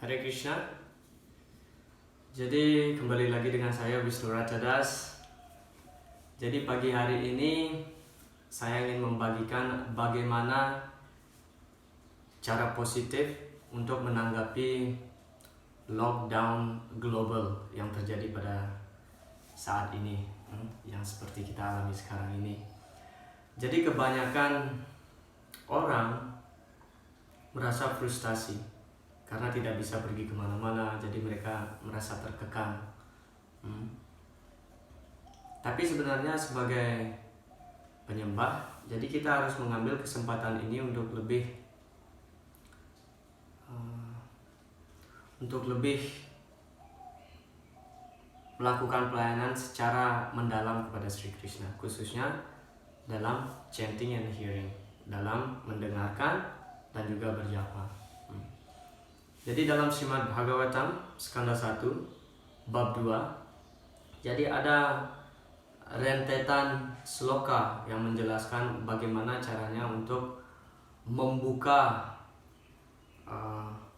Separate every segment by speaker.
Speaker 1: Hare Krishna. Jadi kembali lagi dengan saya Wisnu Racadas. Jadi pagi hari ini saya ingin membagikan bagaimana cara positif untuk menanggapi lockdown global yang terjadi pada saat ini, yang seperti kita alami sekarang ini. Jadi kebanyakan orang merasa frustasi karena tidak bisa pergi kemana-mana, jadi mereka merasa terkekang. Tapi sebenarnya sebagai penyembah, jadi kita harus mengambil kesempatan ini untuk lebih melakukan pelayanan secara mendalam kepada Sri Krishna, khususnya dalam chanting and hearing, dalam mendengarkan dan juga berjapa. Jadi dalam Srimad Bhagavatam skanda 1 bab 2, jadi ada rentetan sloka yang menjelaskan bagaimana caranya untuk membuka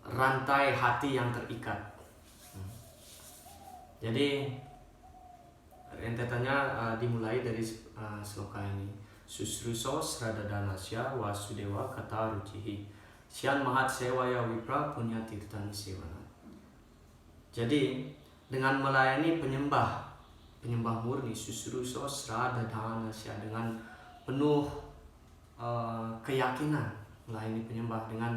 Speaker 1: rantai hati yang terikat. Jadi rentetannya dimulai dari sloka ini. Susruso sradadanasya wasudewa kata rucihi Syan mahat sewaya wipra punya tirtani sewana. Jadi dengan melayani penyembah murni, susruso sradadanasya, dengan penuh keyakinan melayani penyembah dengan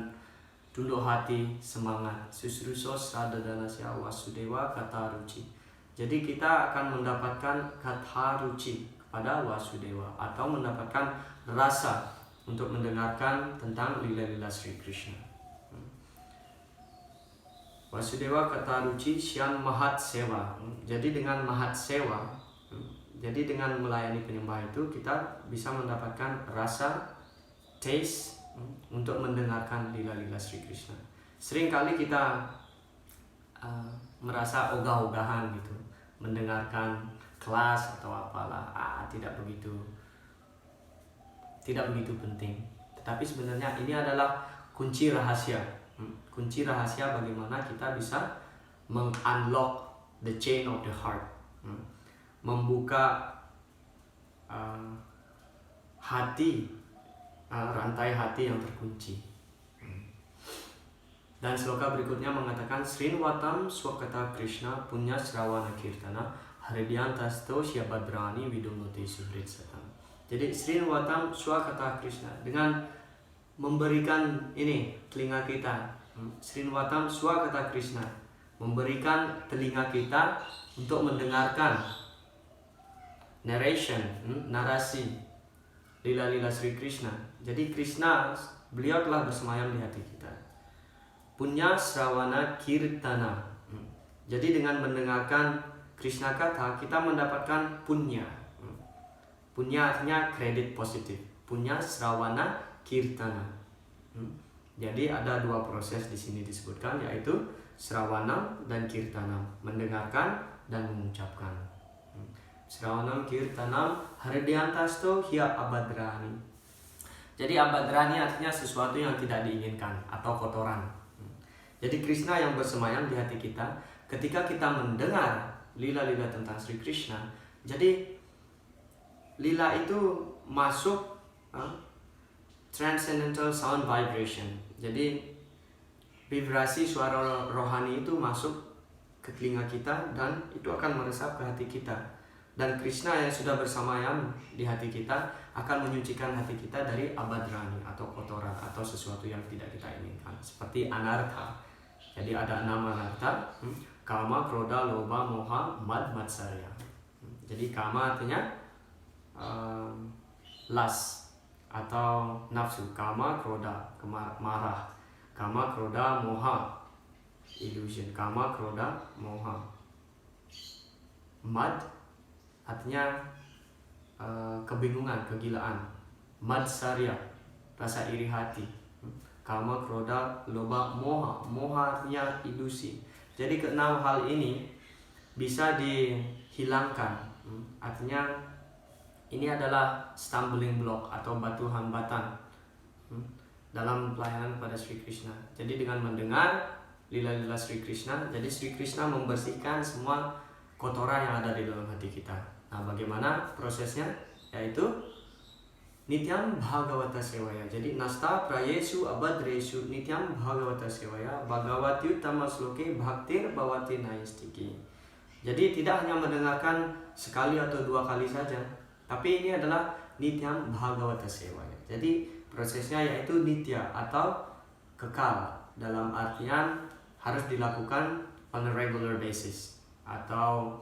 Speaker 1: tunduk hati, semangat. Susruso sradadanasya wasudewa kata ruci. Jadi kita akan mendapatkan kata ruci kepada Wasudewa, atau mendapatkan rasa untuk mendengarkan tentang lila-lila Sri Krishna. Wasudewa kata ruci syan mahat sewa. Jadi dengan mahat sewa, jadi dengan melayani penyembah itu kita bisa mendapatkan rasa, taste untuk mendengarkan lila-lila Sri Krishna. Seringkali kita merasa ogah-ogahan gitu, mendengarkan kelas atau apalah, tidak begitu penting. Tetapi sebenarnya ini adalah kunci rahasia. Kunci rahasia bagaimana kita bisa unlock the chain of the heart, membuka hati, rantai hati yang terkunci. Dan sloka berikutnya mengatakan Srinwatam swakata Krishna punya srawana kirtana haridyantasto syabadrani widomuti subrit satam. Jadi Srinwatam swakata Krishna, dengan memberikan ini telinga kita. Srinwatam swakata Krishna, memberikan telinga kita untuk mendengarkan narration, narasi lila-lila Sri Krishna. Jadi Krishna, beliau telah bersemayam di hati kita. Punya srawana kirtana. Jadi dengan mendengarkan Krishna kata, kita mendapatkan punya. Punya artinya kredit positif. Punya srawana kirtana. Jadi ada dua proses di sini disebutkan, yaitu srawanam dan kirtanam, mendengarkan dan mengucapkan. Srawanam kirtanam haridyantasto hiya abadrani. Jadi abadrani artinya sesuatu yang tidak diinginkan atau kotoran. Jadi Krishna yang bersemayam di hati kita, ketika kita mendengar lila-lila tentang Sri Krishna, jadi lila itu masuk transcendental sound vibration. Jadi vibrasi suara rohani itu masuk ke telinga kita dan itu akan meresap ke hati kita. Dan Krishna yang sudah bersemayam di hati kita akan menyucikan hati kita dari abadrani atau kotoran atau sesuatu yang tidak kita inginkan, seperti anartha. Jadi ada 6 anartha, kama, kroda, loba, moha, mad, matsarya. Jadi kama artinya lust atau nafsu, kama, kroda, marah, kama, kroda, moha, illusion, kama, kroda, moha. Mad artinya kebingungan, kegilaan. Matsarya, rasa iri hati. Kama, kroda, loba, moha. Moha artinya ilusi. Jadi keenam hal ini bisa dihilangkan. Artinya ini adalah stumbling block atau batu hambatan dalam pelayanan pada Sri Krishna. Jadi dengan mendengar lila-lila Sri Krishna. Jadi Sri Krishna membersihkan semua kotoran yang ada di dalam hati kita. Nah, bagaimana prosesnya? Yaitu Nityam Bhagavata Sewaya. Jadi Nasta Prayesu Abadresu Nityam Bhagavata Sewaya Bhagavati Uttama Sloke Bhaktir Bhavati Naistiki. Jadi tidak hanya mendengarkan sekali atau 2 kali saja, tapi ini adalah Nityam Bhagavata Sewaya. Jadi prosesnya yaitu nitya atau kekal, dalam artian harus dilakukan on a regular basis atau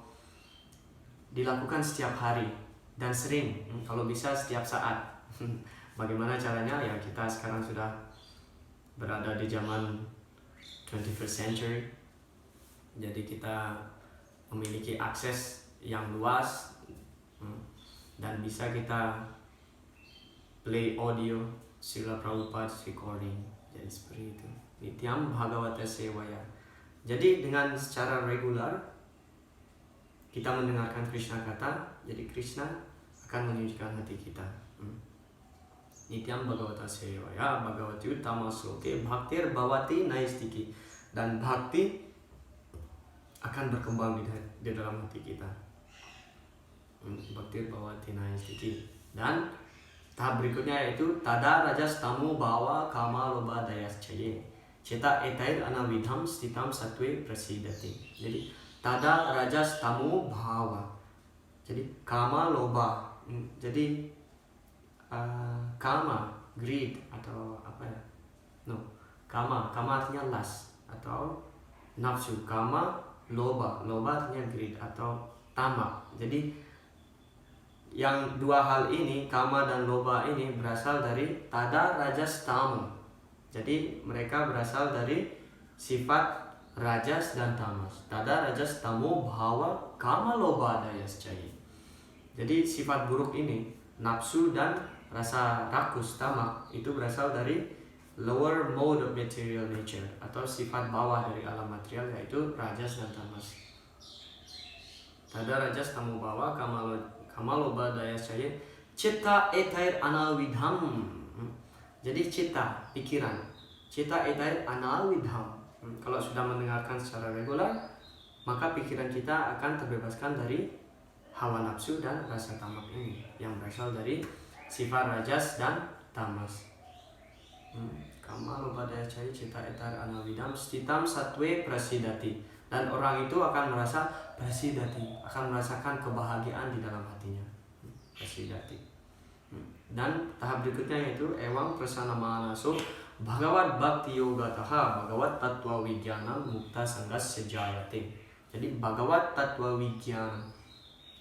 Speaker 1: dilakukan setiap hari dan sering, kalau bisa setiap saat. Bagaimana caranya? Ya, kita sekarang sudah berada di zaman 21st century, jadi kita memiliki akses yang luas dan bisa kita play audio Srila Prabhupada's recording. Jadi seperti itu. Nityam Bhagavata Sewaya. Jadi dengan secara regular kita mendengarkan Krishna kata, jadi Krishna akan menyucikan hati kita. Nityam Bhagavata Sewaya Bhagavati Uttama Sloke Bhaktir Bhavati Naistiki. Dan bhakti akan berkembang di dalam hati kita. Bhaktir Bhavati Naistiki. Dan tahap berikutnya yaitu Tada Rajas Tamu Bhava Kama Loba Dayas Caye Ceta Etair Anavidham Stitam Satwe Prasidati. Jadi Tada Rajas Tamu Bhava, jadi Kama Loba. Jadi Kama, greed atau apa ya? No, Kama artinya lust atau nafsu. Kama, Loba artinya greed atau tamak. Jadi yang 2 hal ini, Kama dan Loba ini berasal dari Tada Rajas Tamu. Jadi mereka berasal dari sifat Rajas dan Tamas. Tada Rajas Tamu Bhava Kama Loba Dayas Caye. Jadi sifat buruk ini, nafsu dan rasa rakus, tamak, itu berasal dari lower mode of material nature atau sifat bawah dari alam material, yaitu Rajas dan Tamas. Tada Rajas Tamu Bhava Kama Loba Dayas Caye Cita Etair Anavidham. Jadi cita, pikiran. Cita Etair Anavidham. Kalau sudah mendengarkan secara regular, maka pikiran kita akan terbebaskan dari hawa nafsu dan rasa tamak ini yang berasal dari sifat Rajas dan Tamas. Kama Loba Dayas Caye Cita Etair Anavidham Stitam Satwe Prasidati. Dan orang itu akan merasa prasidati, akan merasakan kebahagiaan di dalam hatinya. Prasidati. Dan tahap berikutnya yaitu Ewang Prasana Manaso Bhagavad Bhakti Yoga Taha Bhagavad Tattva Vijnana Mukta Sanggas Sejayate. Jadi Bhagavad Tattva Vijnana,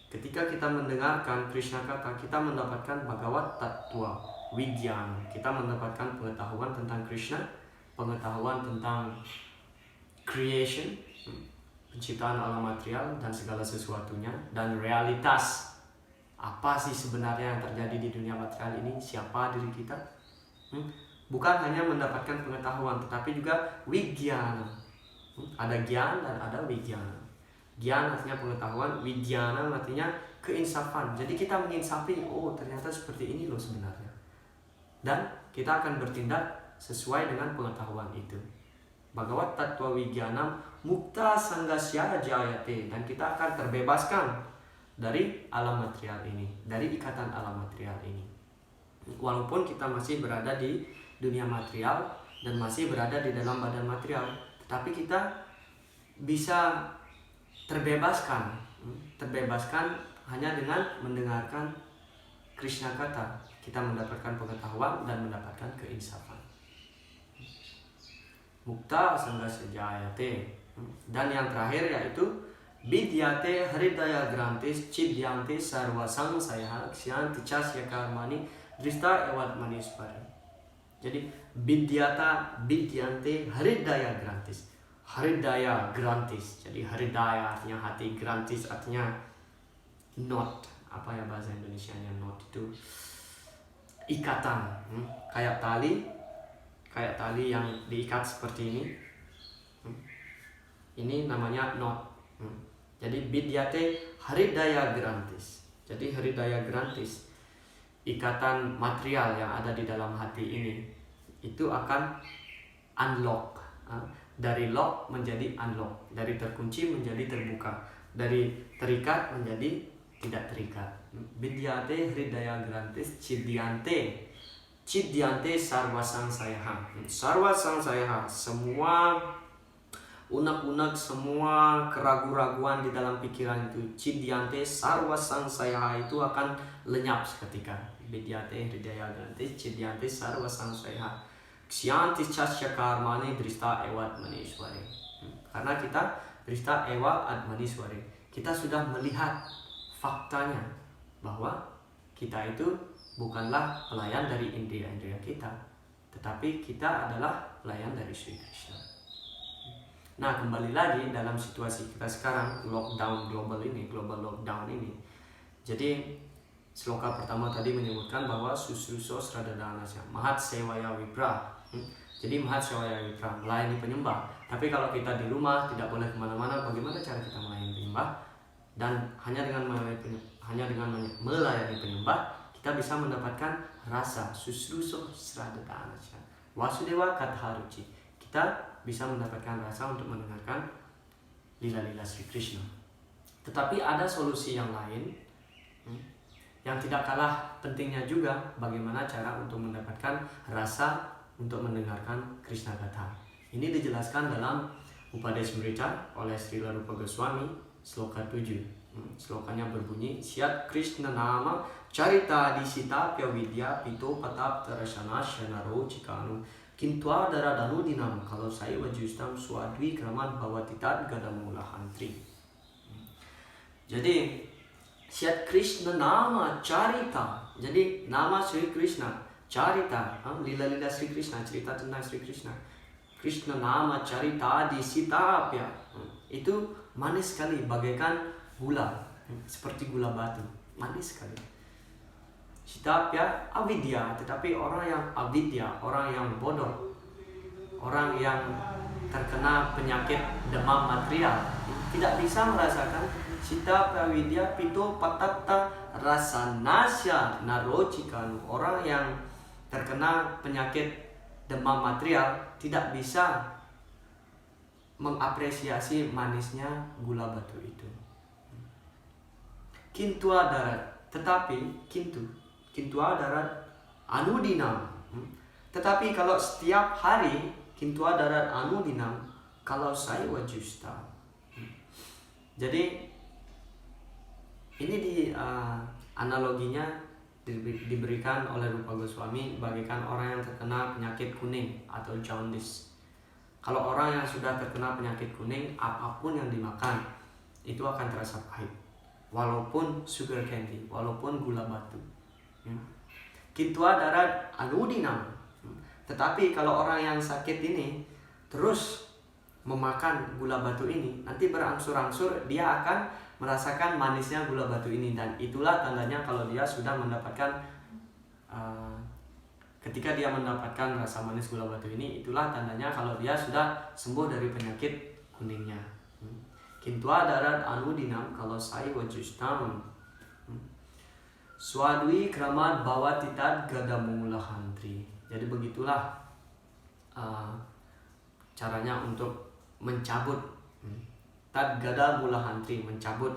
Speaker 1: ketika kita mendengarkan Krishna kata, kita mendapatkan Bhagavad Tattva Vijnana. Kita mendapatkan pengetahuan tentang Krishna, pengetahuan tentang creation, penciptaan alam material dan segala sesuatunya, dan realitas apa sih sebenarnya yang terjadi di dunia material ini, siapa diri kita. Bukan hanya mendapatkan pengetahuan, tetapi juga Vijnana. Ada Gyan dan ada Vijnana. Gyan artinya pengetahuan, Vijnana artinya keinsafan. Jadi kita menginsafi, oh ternyata seperti ini loh sebenarnya. Dan kita akan bertindak sesuai dengan pengetahuan itu. Bhagavad Tattva Vijnanam Mukta Sanggasya Jayate. Dan kita akan terbebaskan dari alam material ini, dari ikatan alam material ini. Walaupun kita masih berada di dunia material dan masih berada di dalam badan material, tetapi kita bisa terbebaskan hanya dengan mendengarkan Krishna kata. Kita mendapatkan pengetahuan dan mendapatkan keinsafan. Mukta Sanggasya Jayate. Dan yang terakhir yaitu Vidyate Haridaya Grantis Chidyante Sarva Samsaya Ksyanti Chasya Karmani Drista Evat Manispari. Jadi Vidyante Haridaya Grantis. Haridaya Grantis. Jadi Haridaya artinya hati, Grantis artinya knot. Apa ya bahasa Indonesianya knot itu? Ikatan. Kayak tali yang diikat seperti ini. Ini namanya knot. Jadi Vidyate Haridaya Grantis. Jadi Haridaya Grantis, ikatan material yang ada di dalam hati ini, itu akan unlock, dari lock menjadi unlock, dari terkunci menjadi terbuka, dari terikat menjadi tidak terikat. Vidyate hridaya grantis Cidyante sarwa sangsayaha. Sarwa sangsayaha, semua unek-unek, semua keraguan-raguan di dalam pikiran itu, Cidyante sarwa sangsayaha, itu akan lenyap seketika. Vidyate hridaya grantis Cidyante sarwa sangsayaha. Ksyanti casya karmani drista ewat maniswari. Karena kita drista ewa admaniswari, kita sudah melihat faktanya bahwa kita itu bukanlah pelayan dari indria-indria kita, tetapi kita adalah pelayan dari Sri Krishna. Nah, kembali lagi dalam situasi kita sekarang, lockdown global lockdown ini. Jadi sloka pertama tadi menyebutkan bahwa susruso sradadanasya mahat sewaya wipra. Jadi mahat sewaya wipra, melayani penyembah. Tapi kalau kita di rumah tidak boleh kemana-mana, bagaimana cara kita melayani penyembah? Dan hanya dengan melayani penyembah kita bisa mendapatkan rasa susruso sradadanasya Wasudewa Katharuci. Kita bisa mendapatkan rasa untuk mendengarkan lila-lila Sri Krishna. Tetapi ada solusi yang lain yang tidak kalah pentingnya juga, bagaimana cara untuk mendapatkan rasa untuk mendengarkan Krishna Katha. Ini dijelaskan dalam Upadesmrita oleh Srila Rupa Goswami, sloka 7. Slokanya berbunyi, Syat Krishna nama carita disita pyavidya pito patap terasana syanaro cikanu kintwa daradanu dinam kalau saya wajustam swadwi kraman bawatitat gadamula hantri. Jadi Syat Krishna nama carita, jadi nama Sri Krishna, carita, lila-lila Sri Krishna, cerita tentang Sri Krishna. Krishna nama carita disitapya, itu manis sekali, bagaikan gula, seperti gula batu, manis sekali. Sitapya avidya, tetapi orang yang avidya, orang yang bodoh, orang yang terkena penyakit demam material, tidak bisa merasakan Sita pravidya pito patata rasanasya narocikan. Orang yang terkena penyakit demam material tidak bisa mengapresiasi manisnya gula batu itu. Kintua darat, tetapi kintua darat anudinam. Tetapi kalau setiap hari kintua darat anudinam, kalau saya wajusta. Jadi ini analoginya diberikan oleh Rupa Goswami bagaikan orang yang terkena penyakit kuning atau jaundice. Kalau orang yang sudah terkena penyakit kuning, apapun yang dimakan itu akan terasa pahit, walaupun sugar candy, walaupun gula batu. Kintua darat anudinam. Tetapi kalau orang yang sakit ini terus memakan gula batu ini, nanti berangsur-angsur dia akan merasakan manisnya gula batu ini, dan itulah tandanya kalau dia sudah mendapatkan ketika dia mendapatkan rasa manis gula batu ini, itulah tandanya kalau dia sudah sembuh dari penyakit kuningnya. Kintua darat anudinam kalau sai wajustam swadwi kramat bawatitat gadamulahantri. Jadi begitulah caranya untuk mencabut Tadgada mula hantri, mencabut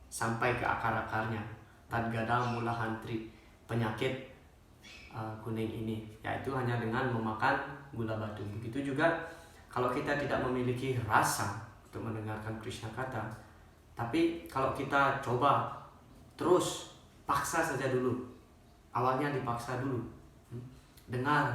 Speaker 1: sampai ke akar-akarnya. Tadgada mula hantri, penyakit kuning ini, yaitu hanya dengan memakan gula batu. Begitu juga kalau kita tidak memiliki rasa untuk mendengarkan Krishna Katha, tapi kalau kita coba terus paksa saja dulu, awalnya dipaksa dulu, dengar,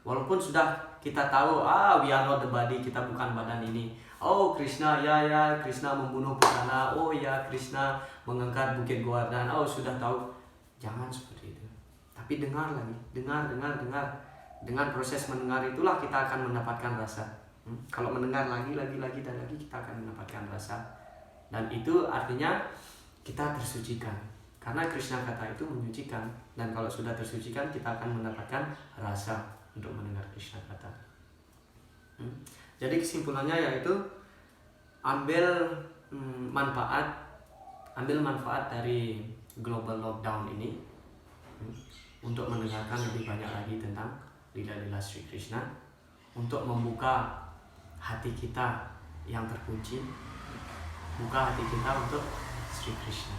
Speaker 1: walaupun sudah kita tahu, we are not the body, kita bukan badan ini. Oh Krishna, ya Krishna membunuh Putana, oh ya Krishna mengangkat Bukit Govardhan, oh sudah tahu. Jangan seperti itu. Tapi dengar lagi, dengar. Dengan proses mendengar itulah kita akan mendapatkan rasa. Kalau mendengar lagi dan lagi, kita akan mendapatkan rasa. Dan itu artinya kita tersucikan. Karena Krishna Katha itu menyucikan. Dan kalau sudah tersucikan, kita akan mendapatkan rasa untuk mendengar Krishna Katha. Jadi kesimpulannya yaitu ambil manfaat dari global lockdown ini untuk mendengarkan lebih banyak lagi tentang lila-lila Sri Krishna, untuk membuka hati kita yang terkunci, buka hati kita untuk Sri Krishna.